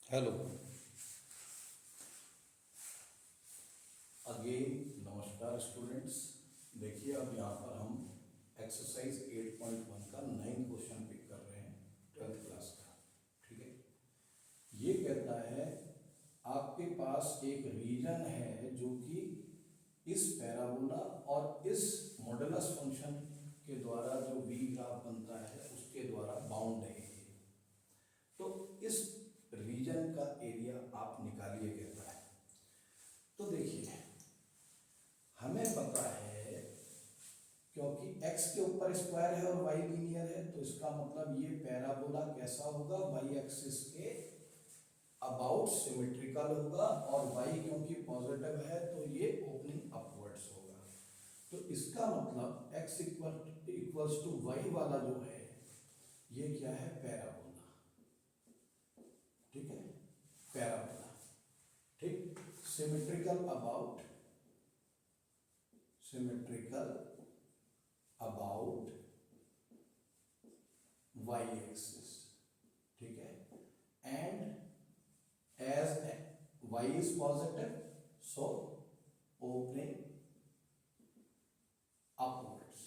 Hello again, नमस्कार students. देखिए अब यहाँ पर हम एक्सरसाइज 8.1 का 9th क्वेश्चन पिक कर रहे हैं 12th क्लास का। ठीक है, ये कहता है आपके पास एक रीजन है जो कि इस पैराबोला और इस मॉडुलस फंक्शन के द्वारा जो वी ग्राफ बनता है उसके द्वारा बाउंड है। तो इस रीजन का एरिया आप निकालिए कहता है। तो देखिए हमें पता है क्योंकि x के ऊपर स्क्वायर है और y लीनियर है, तो इसका मतलब ये पैराबोला कैसा होगा, y एक्सिस के अबाउट सिमेट्रिकल होगा और y क्योंकि पॉजिटिव है तो ये ओपनिंग अपवर्ड्स होगा। तो इसका मतलब x इक्वल्स टू y वाला जो है ये क्या है, पैराबोला। ठीक है, पैराबोला। ठीक, सिमेट्रिकल अबाउट y एक्सिस। ठीक है, and as y is positive so opening upwards.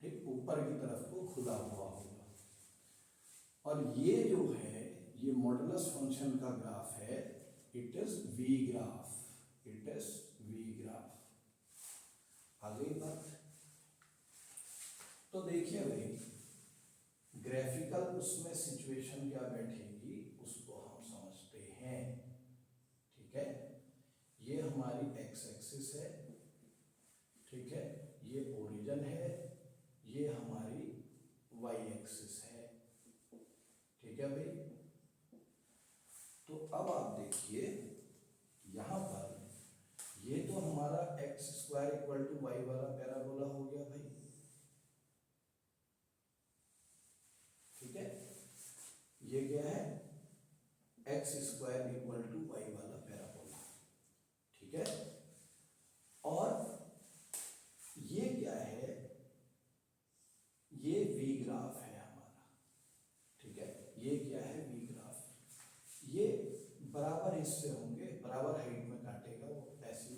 ठीक, ऊपर की तरफ को खुला हुआ होगा। और ये जो है ये मॉडुलस फंक्शन का ग्राफ है, it is V graph, it is V graph. आगे बात तो देखिए भाई, ग्राफिकल उसमें सिचुएशन क्या बैठेगी उसको हम समझते हैं। ठीक है, ये हमारी एक्स एक्सिस है। ठीक है, ये ओरिजिन है, ये हमारी वाई एक्सिस है। ठीक है भाई, तो अब आप देखिए यहां पर ये तो हमारा x square equal to y वाला पैराबोला हो गया भाई। ठीक है, ये क्या है, x square equal to y वाला पैराबोला। ठीक है, और ये क्या है, ये वी ग्राफ है हमारा। ठीक है, ये क्या है, वी ग्राफ। ये बराबर हिस्से होंगे, बराबर हाइट में काटेगा वो, ऐसी।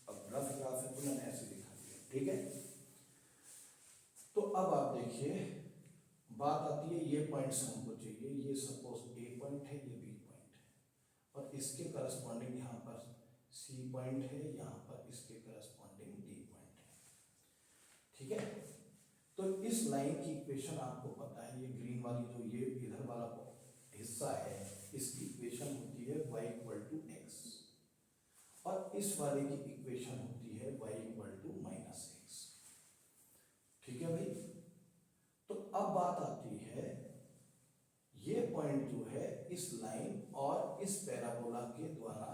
अब रफ ग्राफ है तो मैंने ऐसे दिखा दिया। ठीक है, तो अब आप देखिए बात आती है, ये पॉइंट्स हमको चाहिए। ये सपोज ए पॉइंट है, ये बी पॉइंट है, और इसके करस्पॉन्डिंग यहाँ पर सी पॉइंट है, यहाँ पर इसके करस्पॉन्डिंग डी पॉइंट है। ठीक है, तो इस लाइन की इक्वेशन आपको पता है, ये ग्रीन वाली जो ये इधर वाला हिस्सा है, इसकी इक्वेशन होती है y इक्वल टू एक्स, और इस वाले की इक्वेशन होती है y equal to minus x. ठीक है भाई, तो अब बात आती है, ये पॉइंट जो है इस लाइन और इस पैराबोला के द्वारा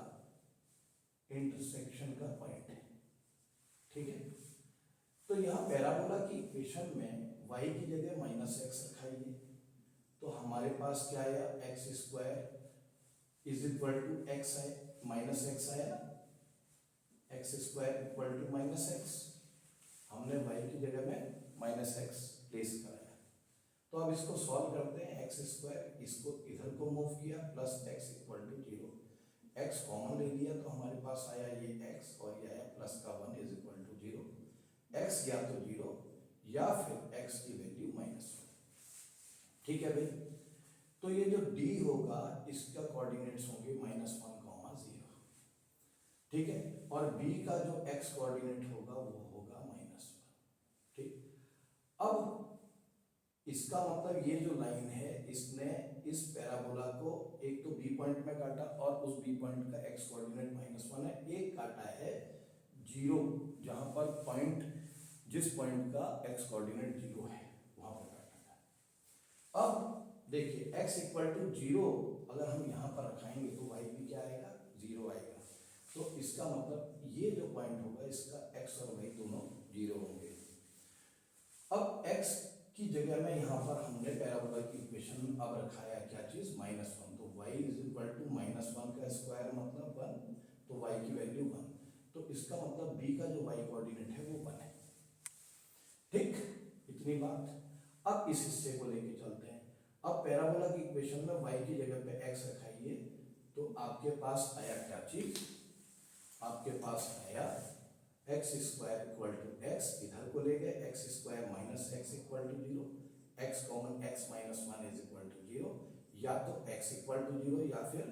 इंटरसेक्शन का पॉइंट है। ठीक है, तो यहां पैराबोला की इक्वेशन में y की जगह माइनस एक्स रखाइए, तो हमारे पास क्या आया, x square is equal to x है, माइनस एक्स आया, x square equal to minus x. हमने y की जगह में माइनस एक्स प्लेस कराया। तो अब इसको सॉल्व करते हैं, एक्स स्क्वायर इसको इधर को मूव किया, plus x equal to 0, x common ले लिया तो हमारे पास आया ये एक्स, और ये आया प्लस का 1 इज इक्वल टू 0। एक्स या तो 0 या फिर एक्स की वैल्यू -1। ठीक है भाई, तो ये जो d होगा इसका कोऑर्डिनेट्स होंगे -1, 0। ठीक है, और b का जो x कोऑर्डिनेट होगा वो होगा -1। ठीक, अब इसका मतलब ये जो लाइन है इसने इस पैराबोला को एक तो b पॉइंट में काटा, और उस b पॉइंट का x कोऑर्डिनेट -1 है, एक काटा है 0, जहां पर पॉइंट, जिस पॉइंट का x कोऑर्डिनेट 0 है वहां पर काटा था। अब देखिए x इक्वल टू 0 अगर हम यहाँ पर रखाएंगे तो y भी क्या आएगा, 0 आएगा। तो इसका मतलब ये जो पॉइंट होगा इसका x और y दोनों 0 होंगे। अब x की जगह में यहाँ पर हमने पैराबोला की इक्वेशन अब रखाया क्या चीज, -1, तो y इज इक्वल टू -1 का स्क्वायर मतलब 1, तो y की वैल्यू 1, तो इसका मतलब b का जो y कोऑर्डिनेट है वो 1 है। ठीक, इतनी बात। अब इस हिस्से को लेके चलते हैं। अब पैराबोला की इक्वेशन में y की जगह पे x रखाइए तो आपके पास आया क्या चीज, आपके पास आया x square equal to x, इधर को ले गए x square minus x equal to zero, x common x minus one is equal to zero, या तो एक्स इक्वल टू जीरो या फिर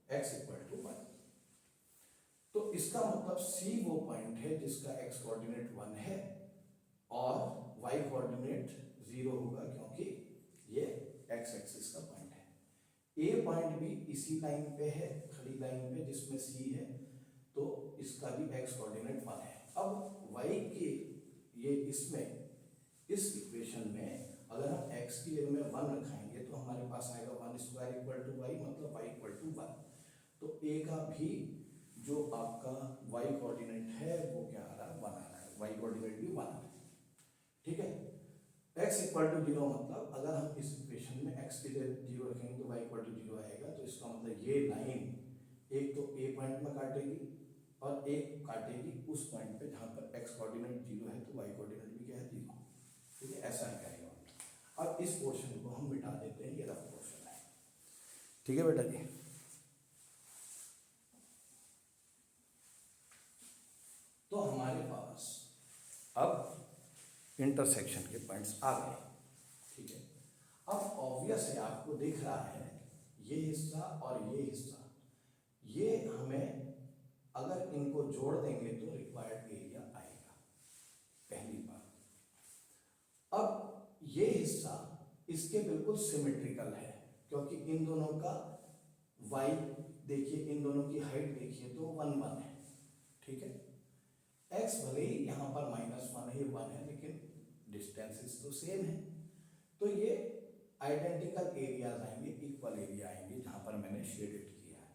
एक्स इक्वल टू वन। तो इसका मतलब सी वो पॉइंट है जिसका एक्स कोऑर्डिनेट वन है और वाई कोऑर्डिनेट जीरो होगा क्योंकि ये एक्स एक्सिस का पॉइंट है। ए पॉइंट भी इसी लाइन पे है, खड़ी लाइन पे जिसमें सी है, तो इसका भी एक्स कोऑर्डिनेट वन है। अब वाई के ये इसमें इस इक्वेशन में अगर हम एक्स की जगह में वन रखाएंगे तो हमारे पास आएगा one square equal to y, मतलब वाई इक्वल टू वन। तो ए का भी जो आपका वाई कोऑर्डिनेट है वो क्या आ रहा है, वन आ रहा है, वाई कोऑर्डिनेट भी वन आ रहा है। ठीक है, x इक्वल टू जीरो मतलब अगर हम इस इक्वेशन में x की जगह जीरो रखेंगे तो y इक्वल टू जीरो आएगा। तो इसका मतलब ये लाइन एक तो a पॉइंट में काटेगी और एक काटेगी उस पॉइंट पे जहाँ पर x कोऑर्डिनेट जीरो है तो y कोऑर्डिनेट भी क्या है, जीरो। ठीक है, ऐसा है करेगा। अब इस पोर्शन को हम मिटा देते हैं, ये रफ पोर्शन है। ठीक है बेटा जी, तो हमारे पास अब इंटरसेक्शन के पॉइंट्स आ गए। ठीक है, अब ऑब्वियस है आपको दिख रहा है ये हिस्सा और ये हिस्सा, ये हमें अगर इनको जोड़ देंगे तो रिक्वायर्ड एरिया आएगा, पहली बात। अब ये हिस्सा इसके बिल्कुल सिमेट्रिकल है क्योंकि इन दोनों का y देखिए, इन दोनों की हाइट देखिए तो वन वन है। ठीक है, x भले ही यहाँ पर माइनस वन है, ये वन है, लेकिन डिस्टेंसेस तो सेम है। तो ये आइडेंटिकल एरियाज आएंगे, इक्वल एरिया आएंगे जहाँ पर मैंने शेडेड किया है।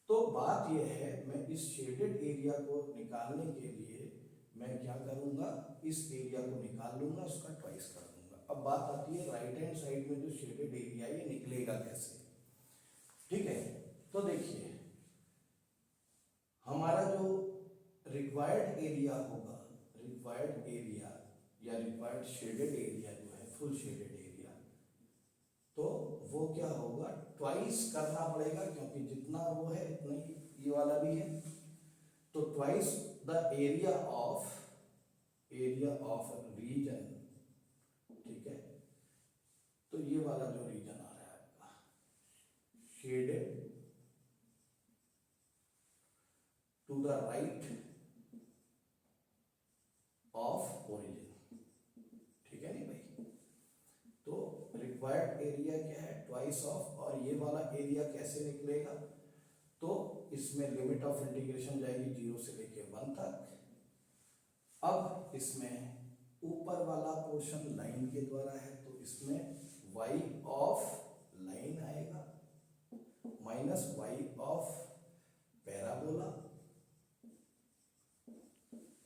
तो बात यह है, मैं इस शेडेड एरिया को निकालने के लिए मैं क्या करूँगा, इस एरिया को निकाल लूँगा, उसका ट्वाइस कर दूँगा। अब बात आती है राइट हैंड साइड में जो शेडेड एरिया ये निकलेगा कैसे। ठीक है, तो देखिए हमारा जो रिक्वायर्ड एरिया होगा, रिक्वायर्ड एरिया या रिक्वायर्ड शेडेड एरिया जो है, फुल शेडेड एरिया, तो वो क्या होगा, ट्वाइस करना पड़ेगा क्योंकि जितना वो है उतना ही ये वाला भी है। तो twice the area of region. ठीक है, तो ये वाला जो रीजन आ रहा है आपका shaded to the right of origin. ठीक है नहीं भाई, तो रिक्वायर्ड एरिया क्या है, ट्वाइस ऑफ, और ये वाला एरिया कैसे निकलेगा, तो इसमें लिमिट ऑफ इंटीग्रेशन जाएगी जीरो से लेके वन तक। अब इसमें ऊपर वाला पोर्शन लाइन के द्वारा है तो इसमें y ऑफ लाइन आएगा माइनस y ऑफ पैराबोला,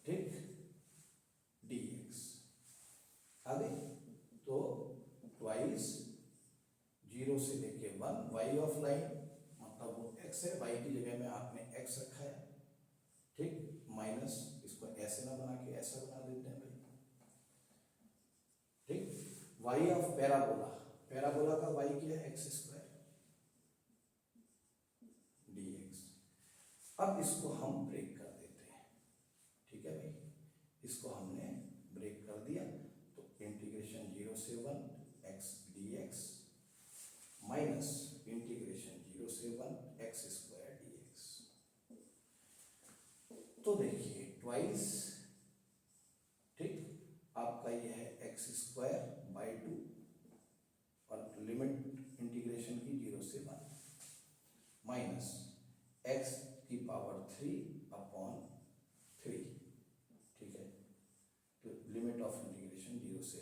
ठीक, dx। आगे तो ट्वाइस जीरो से लेके वन, y ऑफ लाइन मतलब वो x है, y की जगह में आपने x रखा है। ठीक, माइनस इसको ऐसे ना बना के ऐसा बना देते हैं भाई। ठीक, y ऑफ पैराबोला, पैराबोला का y क्या है, एक्स स्क्वायर dx। अब इसको हम ब्रेक कर देते हैं। ठीक है भाई, इसको हमने ब्रेक कर दिया तो इंटीग्रेशन जीरो से one x dx minus integration zero से वन एक्स स्क्वायर dx। तो देखिए ट्वाइस, ठीक, आपका ये है एक्स स्क्वायर बाई टू और लिमिट इंटीग्रेशन की जीरो से वन माइनस एक्स की पावर थ्री अपॉन थ्री। ठीक है, तो लिमिट ऑफ इंटीग्रेशन जीरो से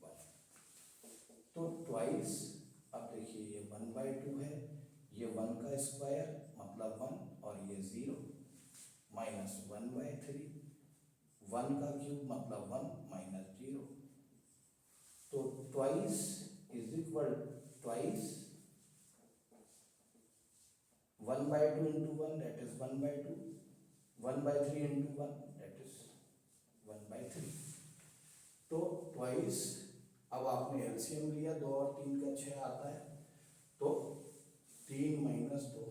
वन, तो ट्वाइस, अब देखिए ये वन बाई टू है, ये वन का स्क्वायर मतलब वन और ये zero minus one by three, one का क्यूब मतलब वन माइनस जीरो। तो twice is equal twice one by two into one that is one by two, one by three into one that is one by three. तो twice अब आपने LCM लिया, 2 और 3 का 6 आता है, तो 3 माइनस 2,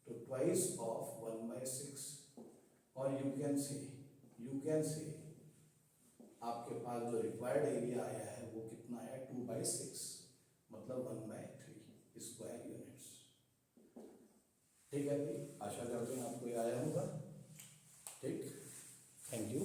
तो ट्वाइस ऑफ 1/6। और यू कैन से आपके पास जो रिक्वायर्ड एरिया आया है वो कितना है, 2/6, मतलब 1/3 स्क्वायर यूनिट्स। ठीक है भाई, आशा करते हैं आपको ये आया होगा। ठीक, थैंक यू।